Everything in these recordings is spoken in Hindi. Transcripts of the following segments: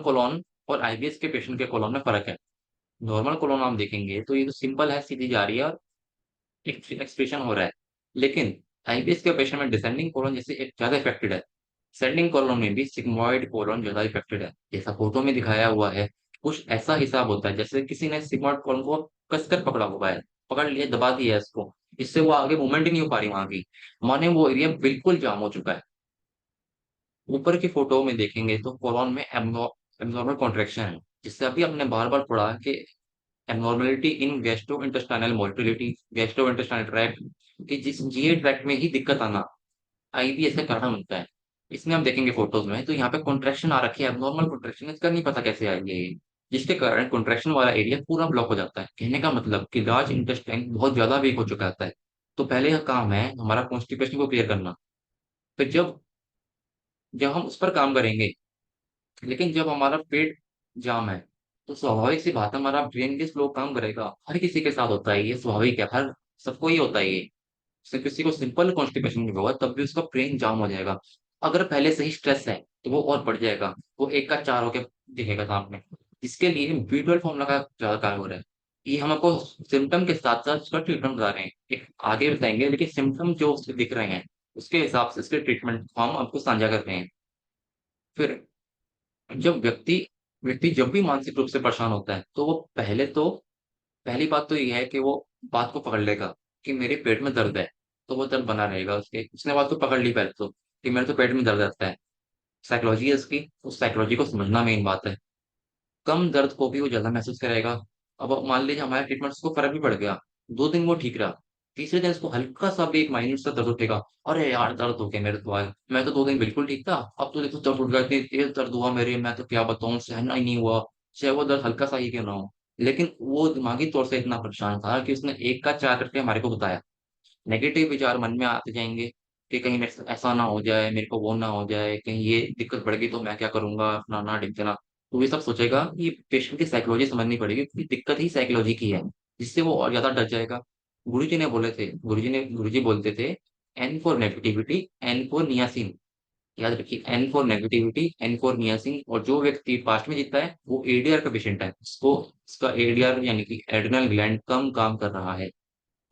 कोलोन और आईबीएस के पेशेंट के कोलोन में फ़र्क है। नॉर्मल कोलोन आप देखेंगे तो ये तो सिंपल है, सीधी जा रही है और एक एक्सप्रेशन हो रहा है। लेकिन आईबीएस के पेशेंट में डिसेंडिंग कोलोन जैसे एक ज़्यादा इफेक्टेड है। असेंडिंग कोलोन में भी सिग्मोइड कोलोन ज़्यादा इफेक्टेड है। जैसा फोटो में दिखाया हुआ है, कुछ ऐसा हिसाब होता है जैसे किसी ने सिग्मोइड कोलोन को कसकर पकड़ा हुआ है, पकड़ लिया, दबा दिया है इसको। इससे वो आगे मूवमेंट ही नहीं हो पा रही वहाँ की। माने वो एरिया बिल्कुल जाम हो चुका है। ऊपर की फोटो में देखेंगे तो कोलोन में एब्नॉर्मल कॉन्ट्रैक्शन है, जिससे अभी हमने बार-बार पढ़ा कि एब्नॉर्मैलिटी इन गैस्ट्रोइंटेस्टाइनल मोटिलिटी, गैस्ट्रोइंटेस्टाइनल ट्रैक्ट कि जिस जीए ट्रैक्ट में ही दिक्कत आना आईबीएस का कारण बनता है। इसमें हम देखेंगे फोटोज में तो यहाँ पे कॉन्ट्रैक्शन आ रखी है, एब्नॉर्मल कॉन्ट्रैक्शन, इसका नहीं पता कैसे आई है ये। जिसके कारण कॉन्ट्रैक्शन वाला एरिया पूरा ब्लॉक हो जाता है। कहने का मतलब कि लार्ज इंटेस्टाइन बहुत ज्यादा वीक हो चुका होता है। तो पहले का काम है हमारा कॉन्स्टिपेशन को क्लियर करना। फिर जब जब हम उस पर काम करेंगे, लेकिन जब हमारा पेट जाम है तो स्वाभाविक सी बात है हमारा ब्रेन भी स्लो काम करेगा। हर किसी के साथ होता है ये, स्वाभाविक है, हर सबको ही होता है ये। सिर्फ किसी को सिंपल कॉन्स्टिपेशन भी होगा तब भी उसका ब्रेन जाम हो जाएगा। अगर पहले से ही स्ट्रेस है तो वो और बढ़ जाएगा, वो एक का चार होके दिखेगा सामने। इसके लिए B12 फॉर्मूला का ज्यादा कार्य हो रहा है। ये हम आपको सिम्टम के साथ साथ उसका ट्रीटमेंट बता रहे हैं, एक आगे बताएंगे, लेकिन सिम्टम जो उसके दिख रहे हैं उसके हिसाब से इसके ट्रीटमेंट हम आपको साझा कर रहे हैं। फिर जब व्यक्ति व्यक्ति जब भी मानसिक रूप से परेशान होता है तो वो पहली बात तो ये है कि वो बात को पकड़ लेगा कि मेरे पेट में दर्द है। तो वो दर्द बना रहेगा, उसने बात को पकड़ ली पहले तो कि मेरे तो पेट में दर्द रहता है। साइकोलॉजी है उसकी, उस साइकोलॉजी को समझना मेन बात है। कम दर्द को भी वो ज्यादा महसूस करेगा। अब मान लीजिए हमारे ट्रीटमेंट उसको फर्क भी पड़ गया, 2 दिन वो ठीक रहा, तीसरे दिन उसको हल्का सा भी एक माइन्यूट सा दर्द उठेगा। अरे यार दर्द हो गया मेरे तो आज, मैं तो 2 दिन बिल्कुल ठीक था, अब तो देखो दर्द उठ गया, इतनी तेज दर्द हुआ मेरे, मैं तो क्या बताऊं, सहना ही नहीं हुआ। चाहे वो दर्द हल्का सा ही क्यों ना हो, लेकिन वो दिमागी तौर से इतना परेशान था कि उसने एक का चार करके हमारे को बताया। नेगेटिव विचार मन में आते जाएंगे कि कहीं मेरे साथ ऐसा ना हो जाए, मेरे को वो ना हो जाए, कहीं ये दिक्कत बढ़ गई तो मैं क्या करूंगा, फलाना ढिमकाना। तो ये सब सोचेगा। ये पेशेंट की साइकोलॉजी समझनी पड़ेगी क्योंकि दिक्कत ही साइकोलॉजी की है, जिससे वो और ज्यादा डर जाएगा। गुरुजी बोलते थे, N for negativity, N for niacin. याद रखिए, N for negativity, N for niacin. और जो व्यक्ति पास्ट में जीता है वो एडीआर का पेशेंट है, उसको उसका एडीआर यानी कि एड्रिनल ग्लैंड कम काम कर रहा है।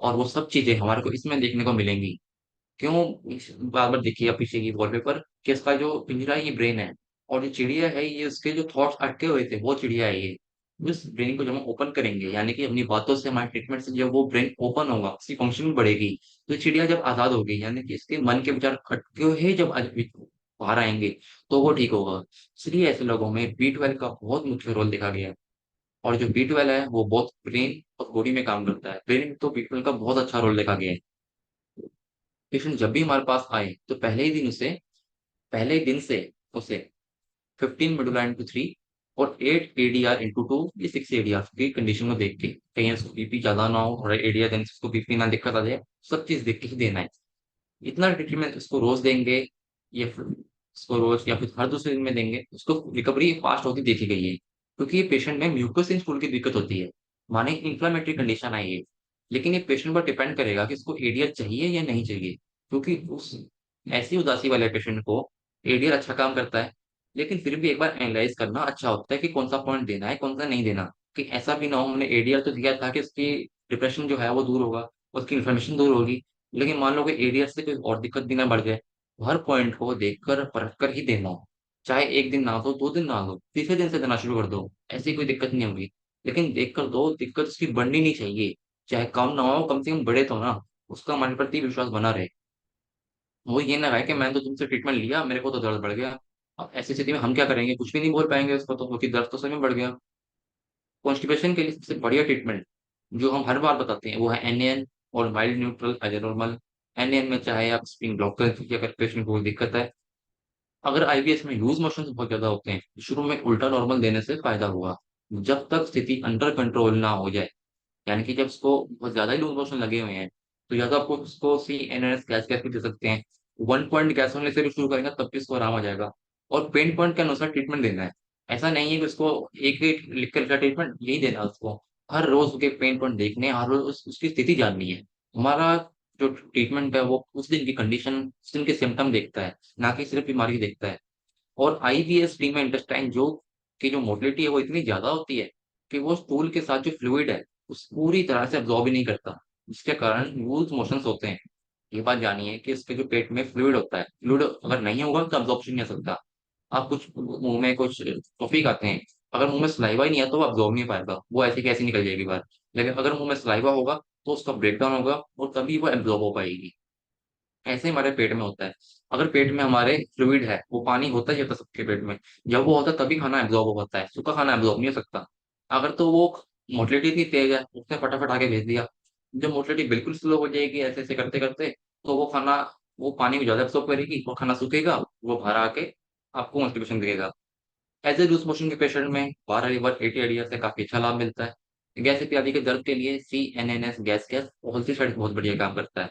और वो सब चीजें हमारे को इसमें देखने को मिलेंगी। क्यों? बार बार देखिए आप पीछे की वॉलपेपर कि इसका जो पिंजरा है ये ब्रेन है, और जो चिड़िया है ये उसके जो थॉट्स अटके हुए थे वो चिड़िया है ये। उस ब्रेन को जब हम ओपन करेंगे, यानी कि अपनी बातों से, हमारे ट्रीटमेंट से जब वो ब्रेन ओपन होगा, उसकी फंक्शनिंग बढ़ेगी, तो चिड़िया जब आजाद होगी, यानी कि इसके मन के विचार अटके हुए जब बाहर आएंगे, तो वो ठीक होगा। इसलिए ऐसे लोगों में B12 का बहुत मुख्य रोल देखा गया है। और जो B12 है वो बहुत ब्रेन और बॉडी में काम करता है। ब्रेन में तो B12 का बहुत अच्छा रोल देखा गया है। पेशेंट जब भी हमारे पास आए तो पहले ही दिन से उसे 15 मेडुला इंटू 3 और 8 एडीआर इंटू 2, ये 6 एडीआर की कंडीशन को देख के, कहीं उसको बीपी ज्यादा ना हो और एडीआर देने से उसको बीपी ना दिक्कत आ जाए, सब चीज देख के ही देना है। इतना ट्रीटमेंट उसको रोज देंगे या फिर उसको रोज या फिर हर दूसरे दिन में देंगे, उसको रिकवरी फास्ट होती देखी गई है। क्योंकि ये पेशेंट में म्यूकोस स्टूल की दिक्कत होती है, माने इन्फ्लामेटरी कंडीशन आई है। लेकिन ये पेशेंट पर डिपेंड करेगा कि उसको एडीआर चाहिए या नहीं चाहिए। क्योंकि उस ऐसी उदासी वाले पेशेंट को एडीआर अच्छा काम करता है, लेकिन फिर भी एक बार एनालाइज करना अच्छा होता है कि कौन सा पॉइंट देना है, कौन सा नहीं देना। कि ऐसा भी ना हो, हमने एडीआर तो दिया था कि उसकी डिप्रेशन जो है वो दूर होगा, उसकी इन्फ्लेमेशन दूर होगी, लेकिन मान लो कि एडीएस से कोई और दिक्कत भी ना बढ़ जाए। हर पॉइंट को देखकर परख कर ही देना हो। चाहे एक दिन ना दो, 2 दिन ना दो, तीसरे दिन से देना शुरू कर दो, ऐसी कोई दिक्कत नहीं होगी। लेकिन देख कर दो, दिक्कत उसकी बढ़नी नहीं चाहिए। चाहे कम ना हो, कम से कम बढ़े तो ना, उसका हमारे प्रति विश्वास बना रहे। वो ये ना रहे कि मैंने तो तुमसे ट्रीटमेंट लिया, मेरे को तो दर्द बढ़ गया। अब ऐसी स्थिति में हम क्या करेंगे? कुछ भी नहीं बोल पाएंगे उसको तो, क्योंकि दर्द तो सही में बढ़ गया। कॉन्स्टिपेशन के लिए सबसे बढ़िया ट्रीटमेंट जो हम हर बार बताते हैं वो है एनएन और माइल्ड न्यूट्रल एजेनॉर्मल। एनएन में चाहे आप स्प्रिंग ब्लॉक कर दीजिए अगर पेशेंट को कोई दिक्कत है। अगर आईबीएस में लूज मोशन बहुत ज्यादा होते हैं तो शुरू में उल्टा नॉर्मल देने से फायदा होगा, जब तक स्थिति अंडर कंट्रोल ना हो जाए। यानी कि जब उसको बहुत ज्यादा ही लूज मोशन लगे हुए हैं तो या तो आपको उसको C N S gas gas भी दे सकते हैं। 1 पॉइंट गैस होने से भी शुरू करेंगे तब भी उसको आराम आ जाएगा। और पेन पॉइंट के अनुसार ट्रीटमेंट देना है। ऐसा नहीं है कि उसको एक ही लिख कर का ट्रीटमेंट यही देना है उसको। हर रोज उसके पेन पॉइंट देखने हैं, हर रोज उसकी स्थिति जाननी है। हमारा जो ट्रीटमेंट है वो उस दिन की कंडीशन, उस दिन के सिम्टम देखता है, ना कि सिर्फ बीमारी देखता है। और आईबीएस टी में इंटेस्टाइन जो की जो मोटिलिटी है वो इतनी ज़्यादा होती है कि वो स्टूल के साथ जो फ्लूइड है, उस पूरी तरह से अब्ज़ॉर्ब ही नहीं करता, जिसके कारण लूज़ मोशंस होते हैं। ये बात जानिए कि इसके जो पेट में फ्लूइड होता है, फ्लूइड अगर नहीं होगा तो अब्ज़ॉर्प्शन नहीं हो सकता। आप कुछ मुँह में कुछ टॉफ़ी खाते हैं, अगर मुँह में सलाइवा ही नहीं है तो वो अब्ज़ॉर्ब नहीं हो पाएगा, वो ऐसे की ऐसे निकल जाएगी बाहर। लेकिन अगर मुँह में सलाइवा होगा तो उसका ब्रेकडाउन होगा और तभी वो अब्ज़ॉर्ब हो पाएगी। ऐसे ही हमारे पेट में होता है। अगर पेट में हमारे फ्लूइड है, वो पानी होता ही होता है सबके पेट में। जब वो होता है तभी खाना एब्ज़ॉर्ब हो पाता है, सूखा खाना एब्ज़ॉर्ब नहीं हो सकता। अगर तो वो मोटिलिटी इतनी तेज़ है, उसने फटाफट आगे भेज दिया। जब मोटिलिटी बिल्कुल स्लो हो जाएगी ऐसे-ऐसे करते-करते, तो वो खाना वो पानी को ज़्यादा एब्ज़ॉर्ब करेगी, वो खाना सूखेगा, वो बाहर आके आपको कॉन्स्टिपेशन देगा। ऐसे लूज़ मोशन के पेशेंट में बारह लिवर 80 आइडिया से काफ़ी अच्छा लाभ मिलता है। गैस इत्यादि के दर्द के लिए सीएनएनएस गैस ऑल्टीसाइड बहुत बढ़िया काम करता है।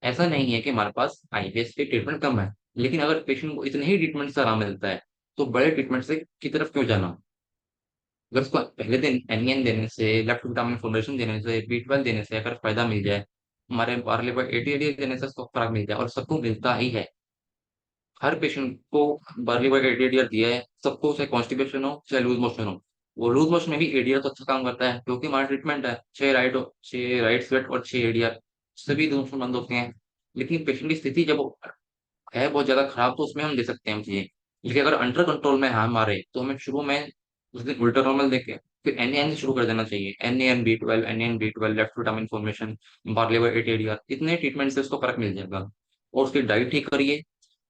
ऐसा नहीं है कि हमारे पास आईबीएस की ट्रीटमेंट कम है, लेकिन अगर पेशेंट को इतने ही ट्रीटमेंट से आराम मिलता है, तो बड़े ट्रीटमेंट से की तरफ क्यों जाना? अगर उसको पहले दिन एनियन देने से, लेफ्ट विटामिन फॉर्मुलेशन देने से, बी12 देने से अगर फ़ायदा मिल जाए, हमारे बारह लिवर 80 देने से उसको फ़र्क मिल जाए और सबको मिलता ही है। हर पेशेंट को बार्ली बाई एडीआर दिया है, सबको चाहे कॉन्स्टिपेशन हो, चाहे लूज़ मोशन हो। वो लूज़ मोशन में भी एडीआर तो अच्छा काम करता है क्योंकि हमारा ट्रीटमेंट है, 6 राइट स्वेट और 6 एडीआर सभी दोनों बंद होते हैं। लेकिन पेशेंट की स्थिति जब है बहुत ज़्यादा खराब तो उसमें हम दे सकते हैं चीज़ें। लेकिन अगर अंडर कंट्रोल में है हमारे, तो हमें शुरू में उस दिन उल्टा नॉर्मल देके फिर एनएएन से शुरू कर देना चाहिए। एनएएन, बी12, left vitamin formation, barley by 8 ADR इतने ट्रीटमेंट से उसको फ़र्क मिल जाएगा। और उसकी डाइट ठीक करिए,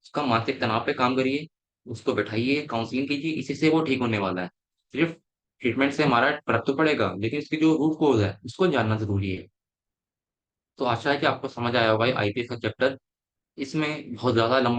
उसका मानसिक तनाव पे काम करिए, उसको बैठाइए, काउंसलिंग कीजिए, इसी से वो ठीक होने वाला है। सिर्फ़ ट्रीटमेंट से हमारा फ़र्क तो पड़ेगा, लेकिन इसकी जो रूट कॉज़ है, उसको जानना ज़रूरी है। तो आशा है कि आपको समझ आया होगा ये आईपीएस का चैप्टर। इसमें बहुत ज़्यादा लंबा